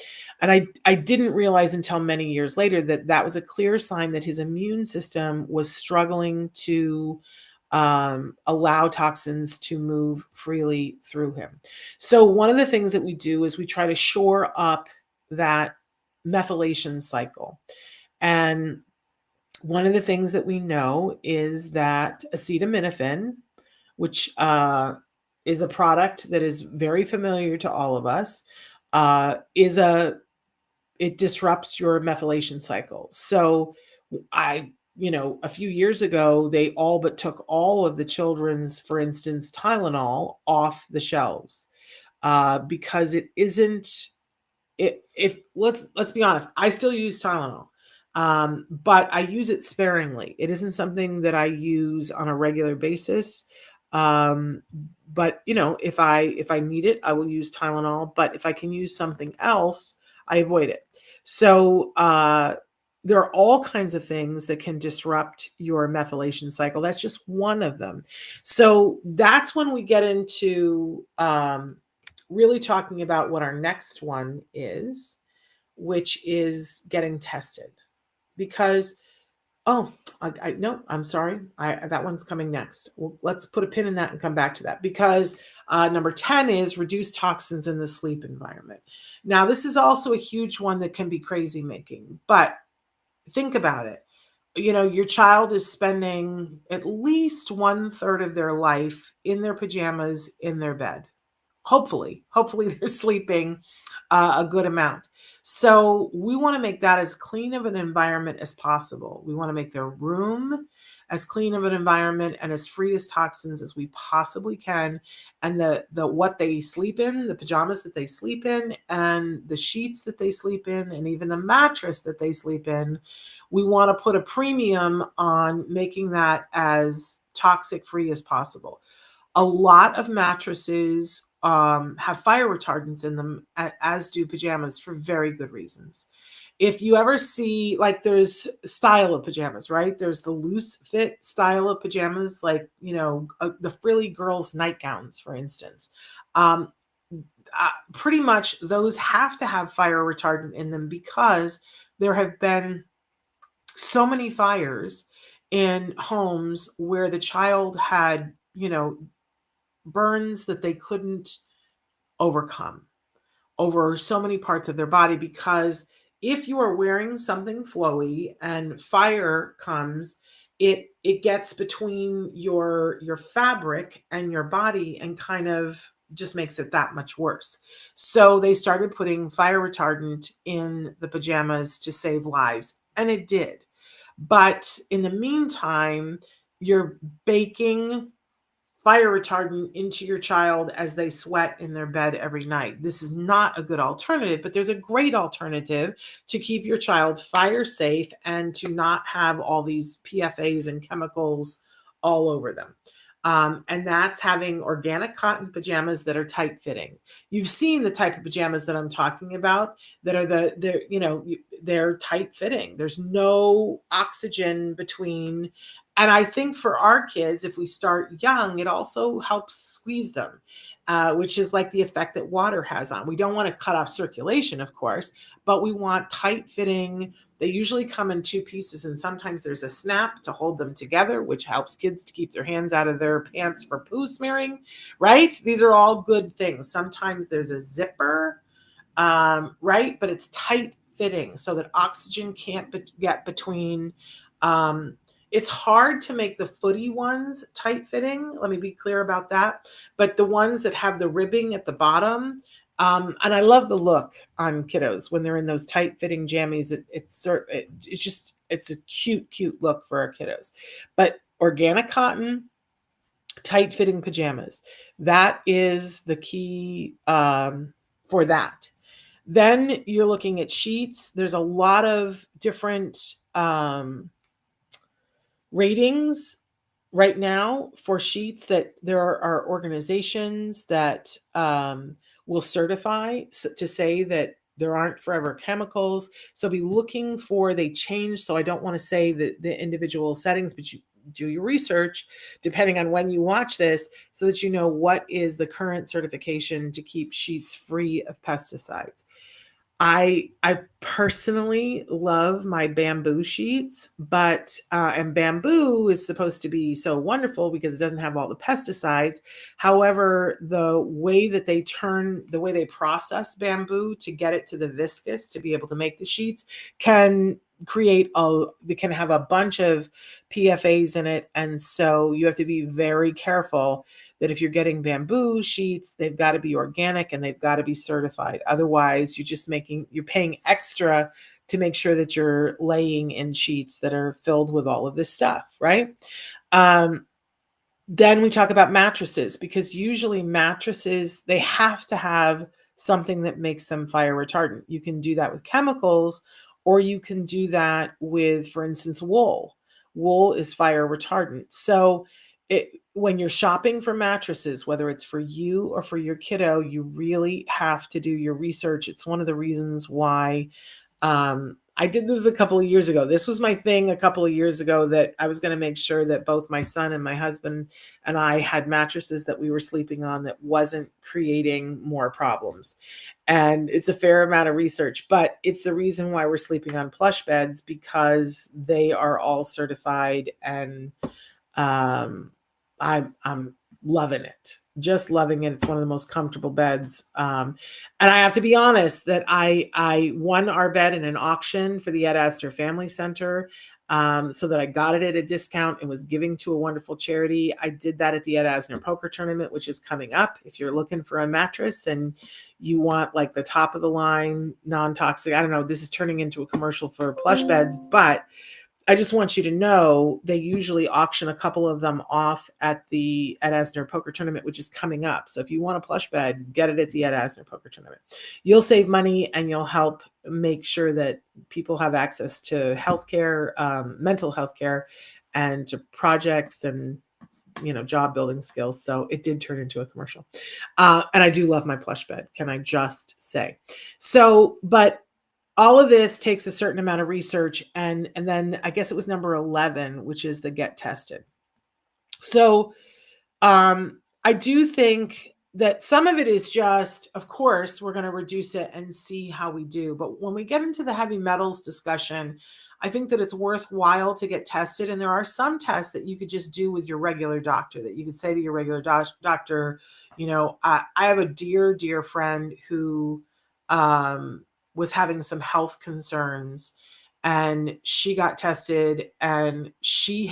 And I didn't realize until many years later that was a clear sign that his immune system was struggling to allow toxins to move freely through him. So one of the things that we do is we try to shore up that methylation cycle. And one of the things that we know is that acetaminophen, which is a product that is very familiar to all of us, it disrupts your methylation cycle. So a few years ago, they all but took all of the children's, for instance, Tylenol off the shelves because it isn't. If let's be honest, I still use Tylenol, but I use it sparingly. It isn't something that I use on a regular basis. Um, but if I need it, I will use Tylenol. But if I can use something else, I avoid it. So there are all kinds of things that can disrupt your methylation cycle. That's just one of them. So that's when we get into really talking about what our next one is, which is getting tested. Because, oh, no, I'm sorry. That one's coming next. Well, let's put a pin in that and come back to that. Because number 10 is reduce toxins in the sleep environment. Now, this is also a huge one that can be crazy making, but think about it. Your child is spending at least 1/3 of their life in their pajamas in their bed. Hopefully they're sleeping a good amount. So we want to make that as clean of an environment as possible. We want to make their room as clean of an environment and as free as toxins as we possibly can. And the what they sleep in, the pajamas that they sleep in, and the sheets that they sleep in, and even the mattress that they sleep in, we want to put a premium on making that as toxic free as possible. A lot of mattresses have fire retardants in them, as do pajamas, for very good reasons. If you ever see, like, there's style of pajamas, right? There's the loose fit style of pajamas, like, the frilly girls' nightgowns, for instance. Um, Pretty much those have to have fire retardant in them because there have been so many fires in homes where the child had, burns that they couldn't overcome over so many parts of their body. Because if you are wearing something flowy and fire comes, it gets between your fabric and your body and kind of just makes it that much worse. So they started putting fire retardant in the pajamas to save lives, and it did. But in the meantime, you're baking fire retardant into your child as they sweat in their bed every night. This is not a good alternative, but there's a great alternative to keep your child fire safe and to not have all these PFAs and chemicals all over them. And that's having organic cotton pajamas that are tight fitting. You've seen the type of pajamas that I'm talking about that are they're tight fitting. There's no oxygen between. And I think for our kids, if we start young, it also helps squeeze them, which is like the effect that water has on. We don't want to cut off circulation, of course, but we want tight fitting. They usually come in two pieces, and sometimes there's a snap to hold them together, which helps kids to keep their hands out of their pants for poo smearing, right? These are all good things. Sometimes there's a zipper, right? But it's tight fitting so that oxygen can't get between. It's hard to make the footy ones tight fitting. Let me be clear about that. But the ones that have the ribbing at the bottom, and I love the look on kiddos when they're in those tight fitting jammies. It's a cute look for our kiddos. But organic cotton, tight fitting pajamas, that is the key for that. Then you're looking at sheets. There's a lot of different ratings right now for sheets that there are organizations that will certify to say that there aren't forever chemicals. So be looking for, they change. So I don't want to say that the individual settings, but you do your research depending on when you watch this so that you know what is the current certification to keep sheets free of pesticides. I personally love my bamboo sheets, but and bamboo is supposed to be so wonderful because it doesn't have all the pesticides. However, the way they process bamboo to get it to the viscous to be able to make the sheets can they can have a bunch of PFAs in it, and so you have to be very careful that if you're getting bamboo sheets, they've got to be organic and they've got to be certified. Otherwise, you're paying extra to make sure that you're laying in sheets that are filled with all of this stuff, right? Then we talk about mattresses, because usually mattresses, they have to have something that makes them fire retardant. You can do that with chemicals, or you can do that with, for instance, wool. Wool is fire retardant. So when you're shopping for mattresses, whether it's for you or for your kiddo, you really have to do your research. It's one of the reasons why I did this a couple of years ago. This was my thing a couple of years ago, that I was going to make sure that both my son and my husband and I had mattresses that we were sleeping on that wasn't creating more problems. And it's a fair amount of research, but it's the reason why we're sleeping on plush beds, because they are all certified, and I'm loving it. Just loving it. It's one of the most comfortable beds. And I have to be honest that I won our bed in an auction for the Ed Astor Family Center, so that I got it at a discount and was giving to a wonderful charity. I did that at the Ed Asner Poker Tournament, which is coming up. If you're looking for a mattress and you want like the top of the line, non-toxic, I don't know, this is turning into a commercial for plush beds, but I just want you to know they usually auction a couple of them off at the Ed Asner Poker Tournament, which is coming up. So if you want a plush bed, get it at the Ed Asner Poker Tournament. You'll save money, and you'll help make sure that people have access to healthcare, mental health care, and to projects and, job building skills. So it did turn into a commercial. And I do love my plush bed, can I just say. So, but all of this takes a certain amount of research. And then I guess it was number 11, which is the get tested. So I do think that some of it is just, of course, we're going to reduce it and see how we do. But when we get into the heavy metals discussion, I think that it's worthwhile to get tested. And there are some tests that you could just do with your regular doctor, that you could say to your regular doctor, I have a dear, dear friend who was having some health concerns, and she got tested, and she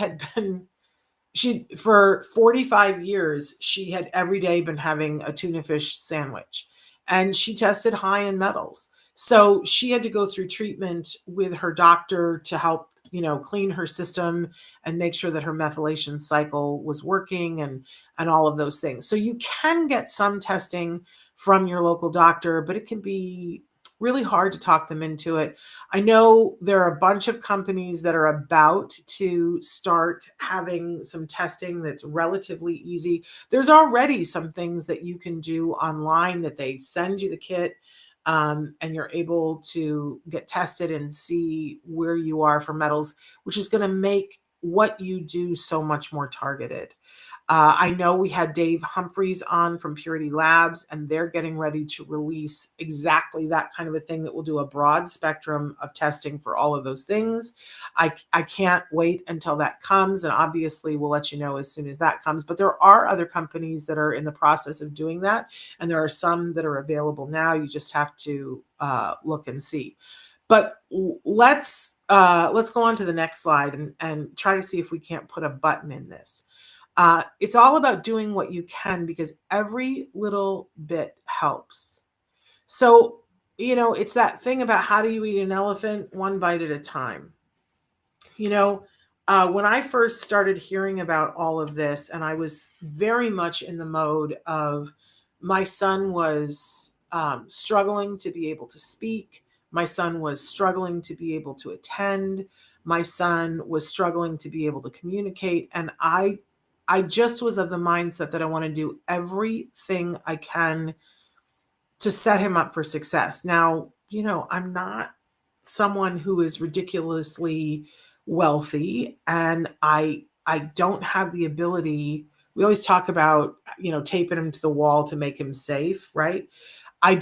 for 45 years, she had every day been having a tuna fish sandwich, and she tested high in metals. So she had to go through treatment with her doctor to help, clean her system and make sure that her methylation cycle was working, and all of those things. So you can get some testing from your local doctor, but it can be really hard to talk them into it. I know there are a bunch of companies that are about to start having some testing that's relatively easy. There's already some things that you can do online, that they send you the kit, and you're able to get tested and see where you are for metals, which is going to make what you do so much more targeted. I know we had Dave Humphreys on from Purity Labs, and they're getting ready to release exactly that kind of a thing that will do a broad spectrum of testing for all of those things. I can't wait until that comes, and obviously we'll let you know as soon as that comes. But there are other companies that are in the process of doing that, and there are some that are available now. You just have to look and see. But let's go on to the next slide and try to see if we can't put a button in this. It's all about doing what you can, because every little bit helps. So, it's that thing about how do you eat an elephant? One bite at a time. When I first started hearing about all of this, and I was very much in the mode of, my son was struggling to be able to speak. My son was struggling to be able to attend. My son was struggling to be able to communicate. And I just was of the mindset that I want to do everything I can to set him up for success. Now, I'm not someone who is ridiculously wealthy, and I don't have the ability. We always talk about, taping him to the wall to make him safe, right? I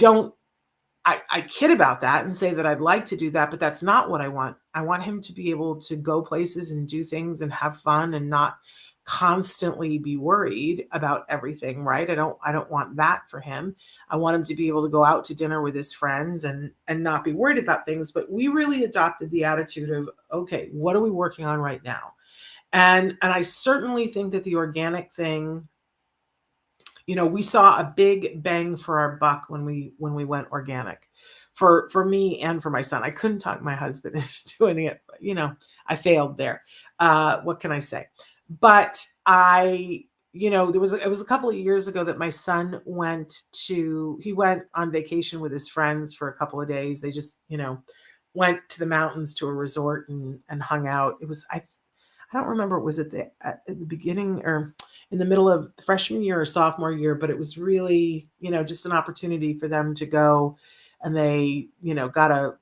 kid about that and say that I'd like to do that, but that's not what I want. I want him to be able to go places and do things and have fun and not constantly be worried about everything, right? I don't want that for him. I want him to be able to go out to dinner with his friends and not be worried about things. But we really adopted the attitude of, okay, what are we working on right now? And I certainly think that the organic thing We saw a big bang for our buck when we went organic. For me and for my son. I couldn't talk my husband into doing it. I failed there. What can I say? But it was a couple of years ago that my son went on vacation with his friends for a couple of days. They just, went to the mountains to a resort and hung out. It was, I don't remember, was it at the beginning or in the middle of freshman year or sophomore year, but it was really, just an opportunity for them to go, and they, got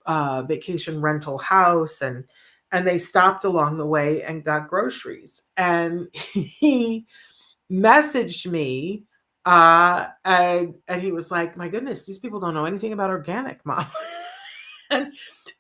a vacation rental house, and they stopped along the way and got groceries. And he messaged me, and he was like, "My goodness, these people don't know anything about organic, Mom." and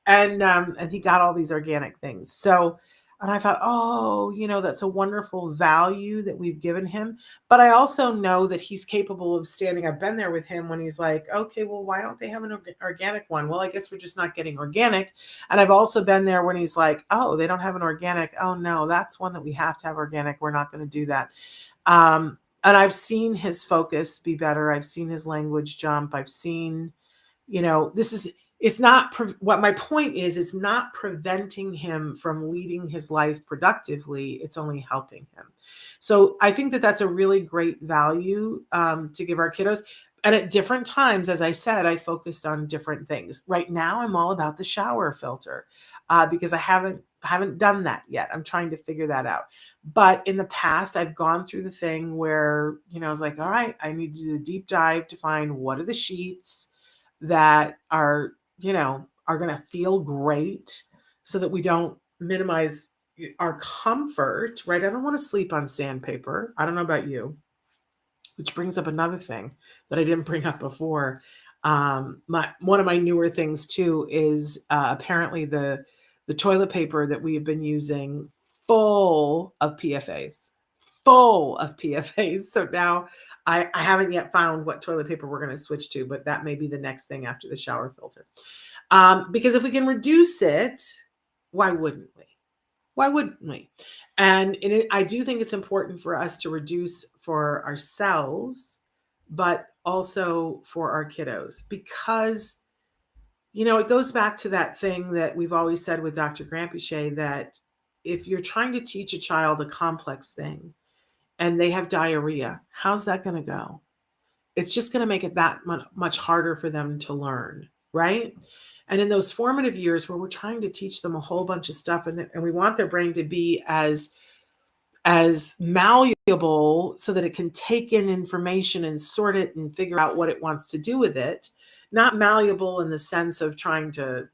and he got all these organic things. So, and I thought, oh, that's a wonderful value that we've given him. But I also know that he's capable of standing. I've been there with him when he's like, okay, well, why don't they have an organic one? Well, I guess we're just not getting organic. And I've also been there when he's like, oh, they don't have an organic. Oh no, that's one that we have to have organic. We're not going to do that. And I've seen his focus be better. I've seen his language jump. I've seen, it's not, what my point is, it's not preventing him from leading his life productively. It's only helping him. So I think that that's a really great value to give our kiddos. And at different times, as I said, I focused on different things. Right now, I'm all about the shower filter because I haven't done that yet. I'm trying to figure that out. But in the past, I've gone through the thing where, I was like, all right, I need to do a deep dive to find what are the sheets that are going to feel great so that we don't minimize our comfort, right? I don't want to sleep on sandpaper. I don't know about you, which brings up another thing that I didn't bring up before. One of my newer things too is apparently the toilet paper that we have been using full of PFAs. So now I haven't yet found what toilet paper we're going to switch to, but that may be the next thing after the shower filter. Because if we can reduce it, why wouldn't we? And I do think it's important for us to reduce for ourselves, but also for our kiddos, because, it goes back to that thing that we've always said with Dr. Grampiche, that if you're trying to teach a child a complex thing and they have diarrhea, how's that going to go? It's just going to make it that much harder for them to learn, right? And in those formative years where we're trying to teach them a whole bunch of stuff, and we want their brain to be as malleable so that it can take in information and sort it and figure out what it wants to do with it, not malleable in the sense of trying to,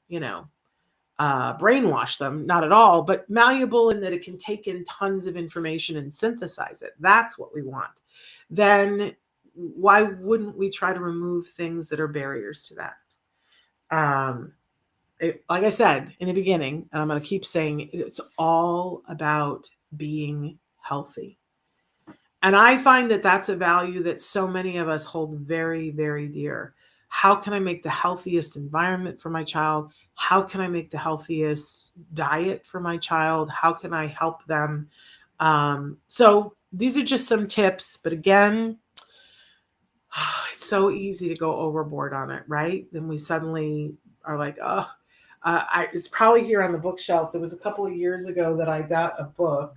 brainwash them, not at all, but malleable in that it can take in tons of information and synthesize it. That's what we want. Then why wouldn't we try to remove things that are barriers to that? Like I said in the beginning, and I'm going to keep saying, it's all about being healthy. And I find that that's a value that so many of us hold very, very dear. How can I make the healthiest environment for my child? How can I make the healthiest diet for my child? How can I help them? So these are just some tips, but again, it's so easy to go overboard on it, right? Then we suddenly are like, oh, it's probably here on the bookshelf. There was a couple of years ago that I got a book.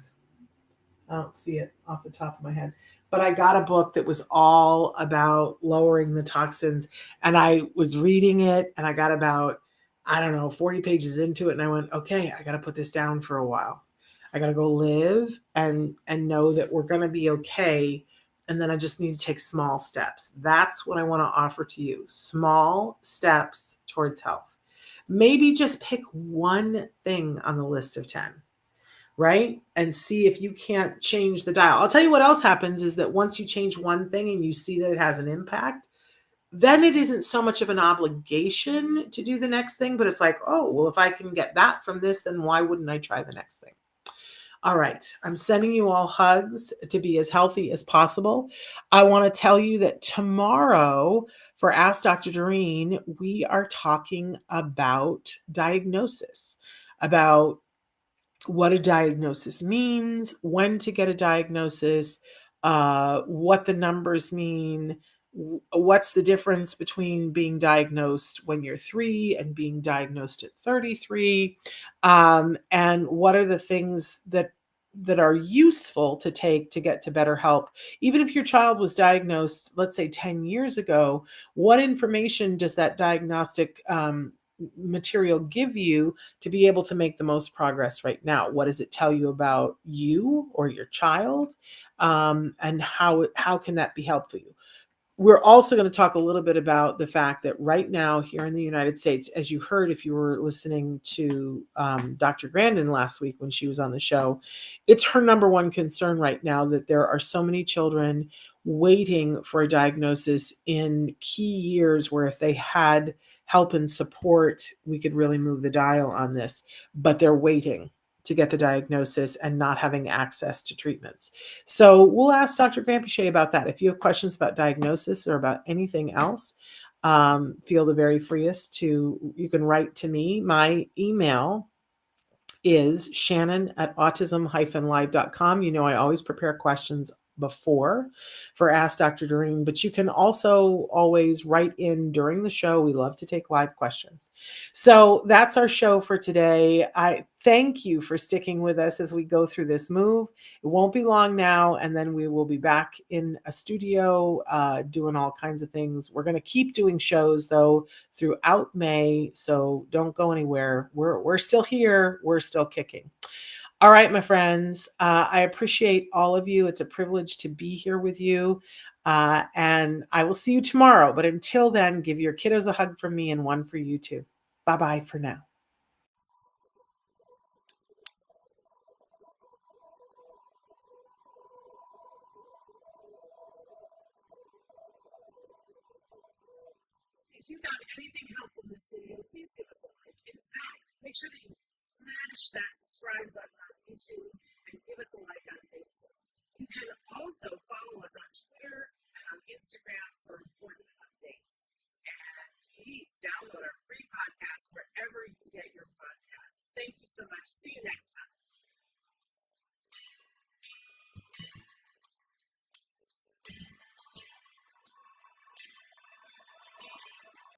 I don't see it off the top of my head, but I got a book that was all about lowering the toxins. And I was reading it, and I got about, 40 pages into it. And I went, okay, I got to put this down for a while. I got to go live and know that we're going to be okay. And then I just need to take small steps. That's what I want to offer to you. Small steps towards health. Maybe just pick one thing on the list of 10, right? And see if you can't change the dial. I'll tell you what else happens is that once you change one thing and you see that it has an impact, then it isn't so much of an obligation to do the next thing, but it's like, oh, well, if I can get that from this, then why wouldn't I try the next thing? All right. I'm sending you all hugs to be as healthy as possible. I want to tell you that tomorrow for Ask Dr. Doreen, we are talking about diagnosis, about what a diagnosis means, when to get a diagnosis, what the numbers mean, what's the difference between being diagnosed when you're 3 and being diagnosed at 33, and what are the things that are useful to take to get to better help. Even if your child was diagnosed, let's say 10 years ago, what information does that diagnostic material give you to be able to make the most progress right now? What does it tell you about you or your child? And how can that be helpful for you? We're also going to talk a little bit about the fact that right now here in the United States, as you heard if you were listening to Dr. Grandin last week when she was on the show, it's her number one concern right now that there are so many children waiting for a diagnosis in key years where if they had help and support, we could really move the dial on this, but they're waiting to get the diagnosis and not having access to treatments. So we'll ask Dr. Grampiche about that. If you have questions about diagnosis or about anything else, feel the very freest to, you can write to me. My email is shannon@autism-live.com. You know, I always prepare questions before for Ask Dr. Doreen, but you can also always write in during the show. We love to take live questions. So that's our show for today. I thank you for sticking with us as we go through this move. It won't be long now, and then we will be back in a studio doing all kinds of things. We're going to keep doing shows, though, throughout May, so don't go anywhere. We're still here. We're still kicking. All right, my friends. I appreciate all of you. It's a privilege to be here with you. And I will see you tomorrow. But until then, give your kiddos a hug from me and one for you too. Bye-bye for now. If you found anything helpful in this video, please give us a like. In fact, make sure that you smash that subscribe button on YouTube and give us a like on Facebook. You can also follow us on Twitter and on Instagram for important updates. And please download our free podcast wherever you get your podcasts. Thank you so much. See you next time.